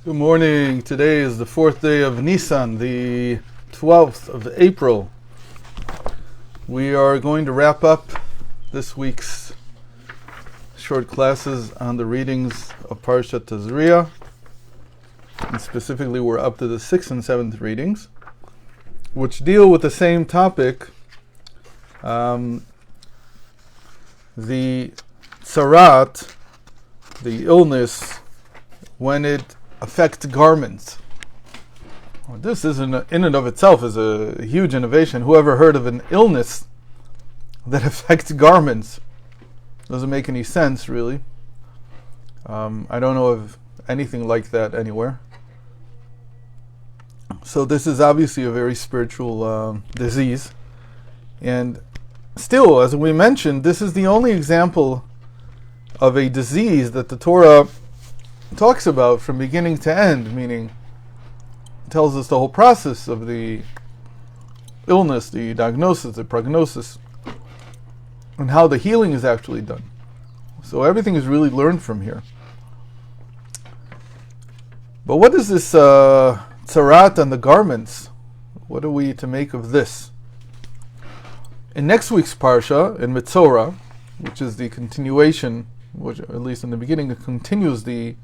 Good morning. Today is the fourth day of Nisan, the 12th of April. We are going to wrap up this week's short classes on the readings of Parshat Tazria. And specifically, we're up to the 6th and 7th readings, which deal with the same topic, the Tzara'at, the illness, when it affects garments. Well, this is in and of itself is a huge innovation. Whoever heard of an illness that affects garments? Doesn't make any sense, really. I don't know of anything like that anywhere. So this is obviously a very spiritual disease. And still, as we mentioned, this is the only example of a disease that the Torah talks about from beginning to end, meaning it tells us the whole process of the illness, the diagnosis, the prognosis, and how the healing is actually done. So everything is really learned from here. But what is this Tzara'at on the garments? What are we to make of this? In next week's Parsha, in Mitzorah, which is the continuation, which at least in the beginning it continues the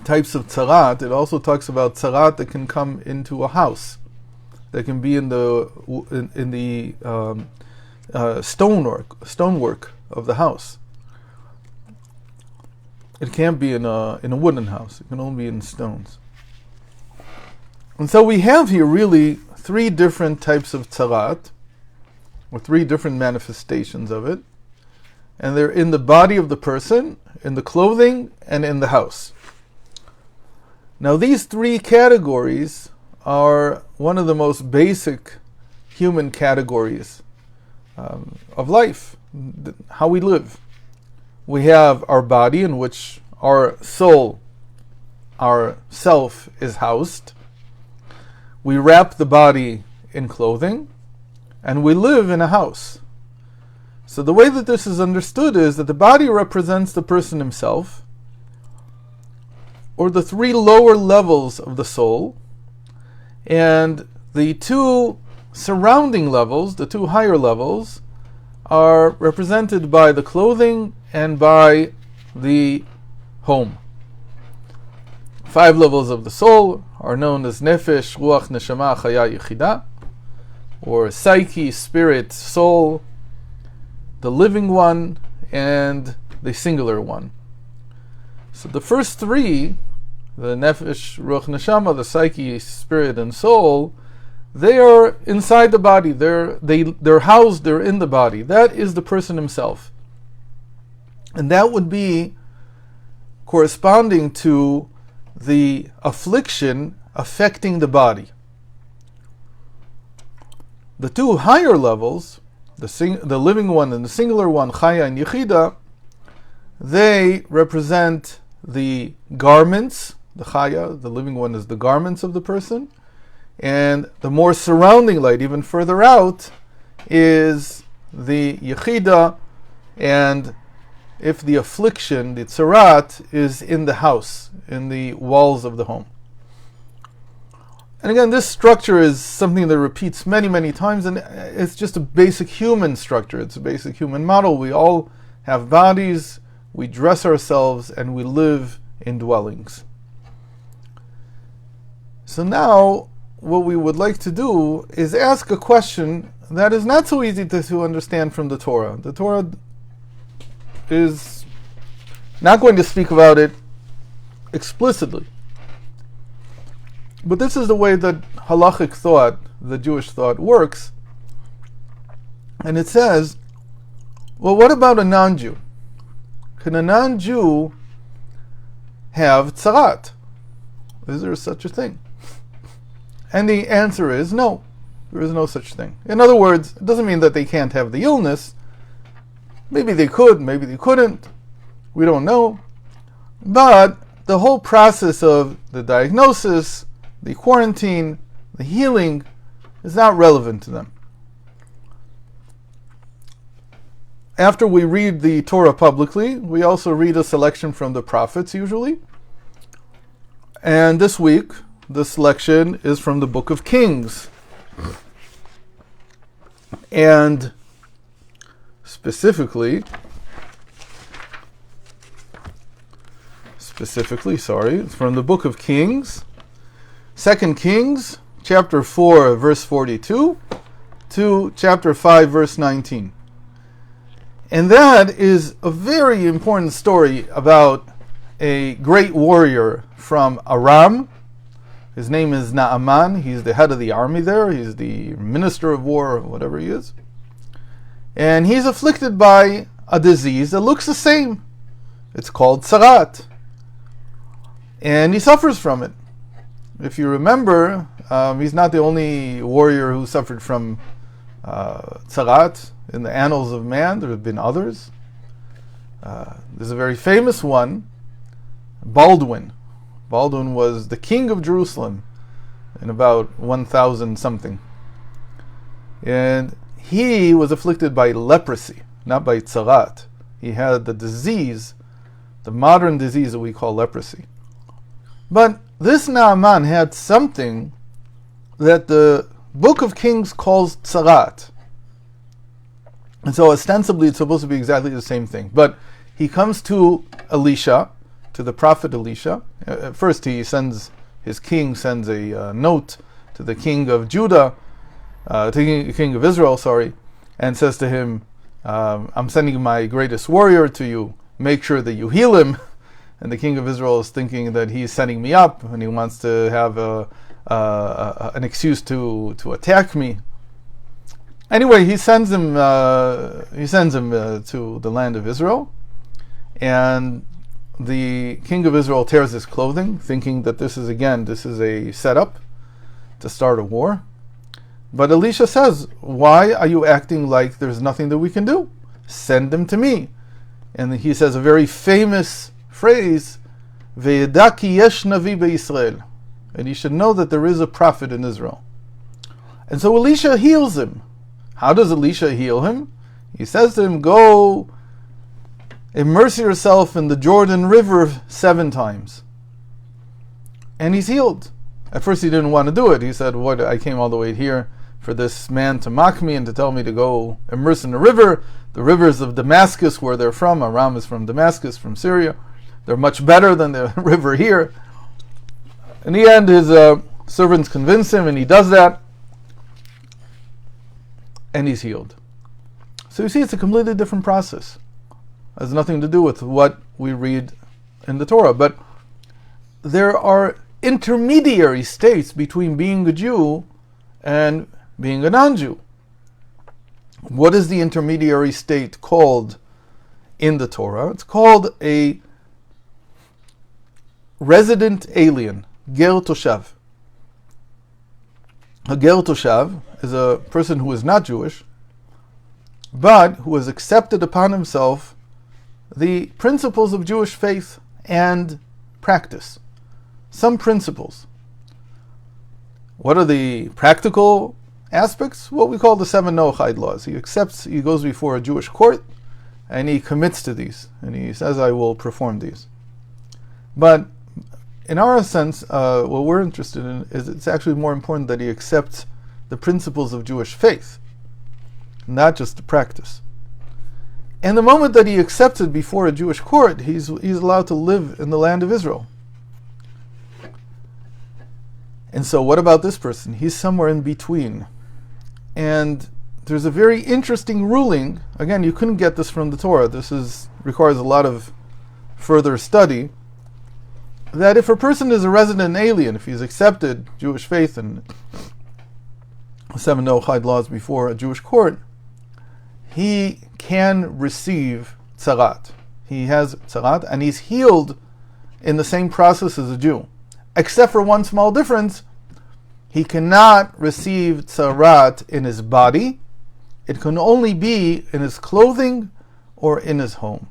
types of Tzara'at, it also talks about Tzara'at that can come into a house, that can be in the stonework of the house. It can't be in a wooden house. It can only be in stones. And so we have here really three different types of Tzara'at, or three different manifestations of it, and they're in the body of the person, in the clothing, and in the house. Now these three categories are one of the most basic human categories of life, how we live. We have our body, in which our soul, our self, is housed. We wrap the body in clothing, and we live in a house. So the way that this is understood is that the body represents the person himself, or the three lower levels of the soul, and the two surrounding levels, the two higher levels, are represented by the clothing and by the home. 5 levels of the soul are known as Nefesh, Ruach, Neshama, Chaya, Yechida, or psyche, spirit, soul, the living one, and the singular one. So the first three, the Nefesh, Ruach, Neshama, the psyche, spirit, and soul, they are inside the body. They're housed, they're in the body. That is the person himself. And that would be corresponding to the affliction affecting the body. The two higher levels, the living one and the singular one, Chaya and Yechida, they represent the garments. The Chaya, the living one, is the garments of the person. And the more surrounding light, even further out, is the Yechida. And if the affliction, the Tzara'at, is in the house, in the walls of the home. And again, this structure is something that repeats many, many times, and it's just a basic human structure. It's a basic human model. We all have bodies, we dress ourselves, and we live in dwellings. So now, what we would like to do is ask a question that is not so easy to understand from the Torah. The Torah is not going to speak about it explicitly. But this is the way that halachic thought, the Jewish thought, works. And it says, well, what about a non-Jew? Can a non-Jew have tzara'at? Is there such a thing? And the answer is no. There is no such thing. In other words, it doesn't mean that they can't have the illness. Maybe they could, maybe they couldn't. We don't know. But the whole process of the diagnosis, the quarantine, the healing, is not relevant to them. After we read the Torah publicly, we also read a selection from the prophets usually. And this week, the selection is from the Book of Kings. And specifically, it's from the Book of Kings, 2 Kings, chapter 4, verse 42, to chapter 5, verse 19. And that is a very important story about a great warrior from Aram. His name is Naaman. He's the head of the army there. He's the minister of war, or whatever he is. And he's afflicted by a disease that looks the same. It's called Tzara'at. And he suffers from it. If you remember, he's not the only warrior who suffered from Tzara'at in the annals of man. There have been others. There's a very famous one, Baldwin. Baldwin was the king of Jerusalem in about 1000 something. And he was afflicted by leprosy, not by Tzara'at. He had the disease, the modern disease that we call leprosy. But this Naaman had something that the Book of Kings calls Tzara'at. And so ostensibly it's supposed to be exactly the same thing. But he comes to Elisha, to the prophet Elisha. First his king sends a note to the king of Judah, to the king of Israel, and says to him, I'm sending my greatest warrior to you. Make sure that you heal him. And the king of Israel is thinking that he's setting me up and he wants to have an excuse to attack me. Anyway, he sends him to the land of Israel, and the king of Israel tears his clothing, thinking that this is a setup to start a war. But Elisha says, why are you acting like there's nothing that we can do? Send them to me. And he says a very famous phrase, Ve'yeda ki yesh navi be'Yisrael. And he should know that there is a prophet in Israel. And so Elisha heals him. How does Elisha heal him? He says to him, go immerse yourself in the Jordan River 7 times. And he's healed. At first he didn't want to do it. He said, "What? I came all the way here for this man to mock me and to tell me to go immerse in the river. The rivers of Damascus, where they're from, Aram is from Damascus, from Syria. They're much better than the river here." In the end, his servants convince him, and he does that. And he's healed. So you see, it's a completely different process. It has nothing to do with what we read in the Torah. But there are intermediary states between being a Jew and being a non-Jew. What is the intermediary state called in the Torah? It's called a resident alien, ger toshav. A ger toshav is a person who is not Jewish, but who has accepted upon himself the principles of Jewish faith and practice. Some principles. What are the practical aspects? What we call the 7 Noahide laws. He goes before a Jewish court, and he commits to these, and he says, I will perform these. But in our sense, what we're interested in is it's actually more important that he accepts the principles of Jewish faith, not just the practice. And the moment that he accepts it before a Jewish court, he's allowed to live in the land of Israel. And so what about this person? He's somewhere in between. And there's a very interesting ruling. Again, you couldn't get this from the Torah. This requires a lot of further study. That if a person is a resident alien, if he's accepted Jewish faith and 7 Noahide laws before a Jewish court, he can receive Tzara'at. He has Tzara'at, and he's healed in the same process as a Jew. Except for one small difference, he cannot receive Tzara'at in his body. It can only be in his clothing or in his home.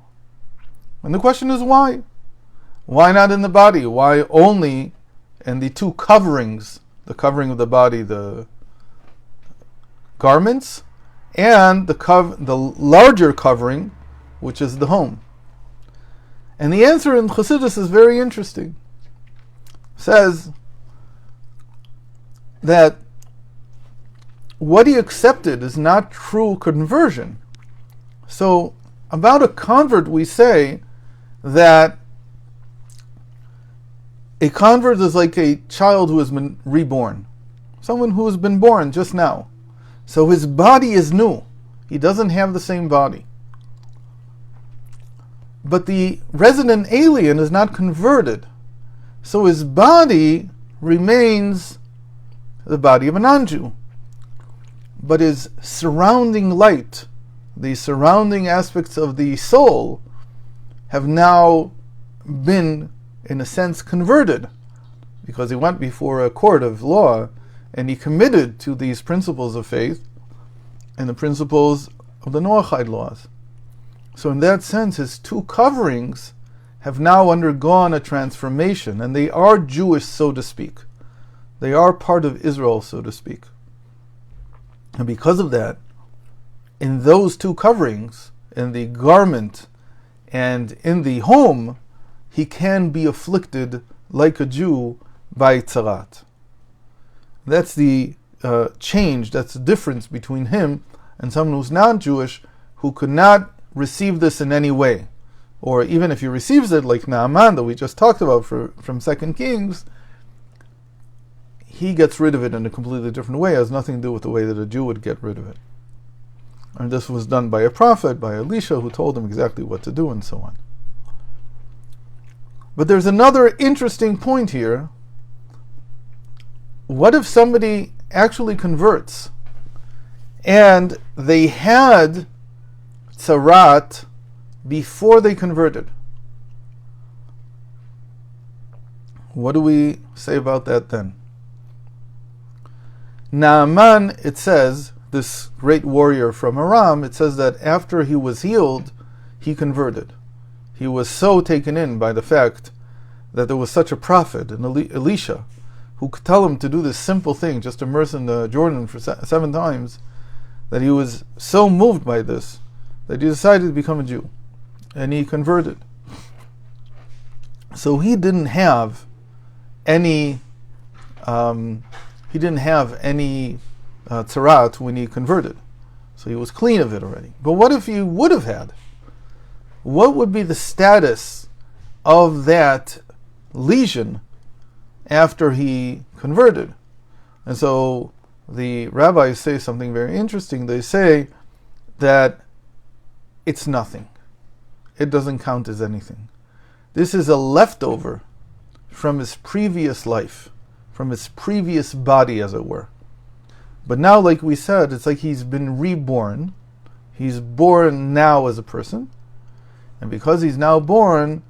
And the question is why? Why not in the body? Why only in the 2 coverings? The covering of the body, the garments, and the larger covering, which is the home. And the answer in Chassidus is very interesting. says that what he accepted is not true conversion. So about a convert we say that a convert is like a child who has been reborn, someone who has been born just now. So his body is new. He doesn't have the same body. But the resident alien is not converted. So his body remains the body of a non-Jew. But his surrounding light, the surrounding aspects of the soul, have now been, in a sense, converted, because he went before a court of law and he committed to these principles of faith and the principles of the Noahide laws. So in that sense, his two coverings have now undergone a transformation, and they are Jewish, so to speak. They are part of Israel, so to speak. And because of that, in those two coverings, in the garment and in the home, he can be afflicted like a Jew by Tzara'at. That's the change, that's the difference between him and someone who's non-Jewish, who could not receive this in any way. Or even if he receives it, like Naaman that we just talked about from 2 Kings, he gets rid of it in a completely different way. It has nothing to do with the way that a Jew would get rid of it. And this was done by a prophet, by Elisha, who told him exactly what to do and so on. But there's another interesting point here. What if somebody actually converts and they had Tzara'at before they converted? What do we say about that then? Naaman, it says, this great warrior from Aram, it says that after he was healed, he converted. He was so taken in by the fact that there was such a prophet, an Elisha, who could tell him to do this simple thing, just immerse in the Jordan for 7 times, that he was so moved by this that he decided to become a Jew, and he converted. So he didn't have any Tzara'at when he converted. So he was clean of it already. But what if he would have had? What would be the status of that lesion after he converted? And so the rabbis say something very interesting. They say that it's nothing. It doesn't count as anything. This is a leftover from his previous life, from his previous body, as it were. But now, like we said, it's like he's been reborn. He's born now as a person. And because he's now born,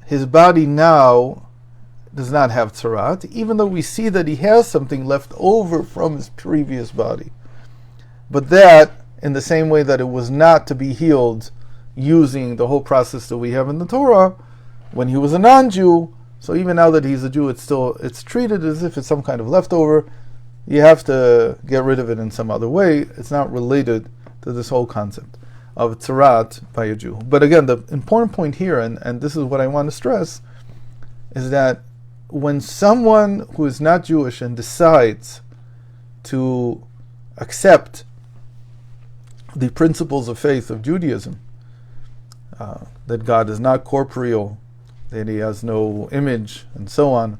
his body now does not have Tzara'at, even though we see that he has something left over from his previous body. But that, in the same way that it was not to be healed using the whole process that we have in the Torah, when he was a non-Jew, so even now that he's a Jew, it's treated as if it's some kind of leftover. You have to get rid of it in some other way. It's not related to this whole concept of Tzara'at by a Jew. But again, the important point here, and this is what I want to stress, is that when someone who is not Jewish and decides to accept the principles of faith of Judaism, that God is not corporeal, that he has no image, and so on,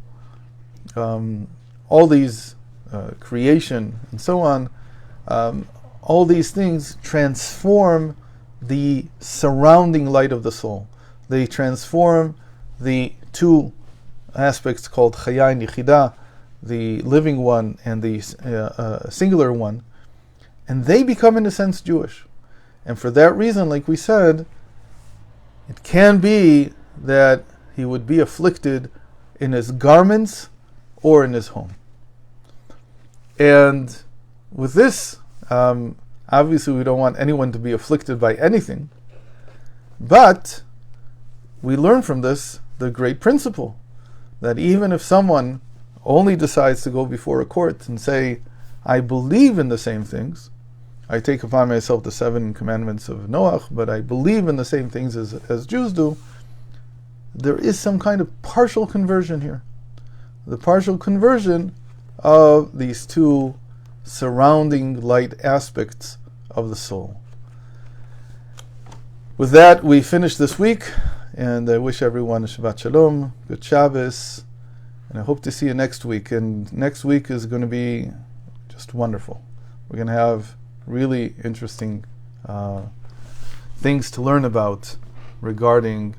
all these creation and so on, all these things transform the surrounding light of the soul. They transform the two aspects called Chaya and Yichida, the living one and the singular one, and they become, in a sense, Jewish. And for that reason, like we said, it can be that he would be afflicted in his garments or in his home. And with this, obviously we don't want anyone to be afflicted by anything, but we learn from this the great principle that even if someone only decides to go before a court and say, I believe in the same things, I take upon myself the 7 commandments of Noach, but I believe in the same things as Jews do, there is some kind of partial conversion here. the partial conversion of these two surrounding light aspects of the soul. With that, we finish this week, and I wish everyone a Shabbat Shalom, good Shabbos, and I hope to see you next week. And next week is going to be just wonderful. We're going to have really interesting things to learn about regarding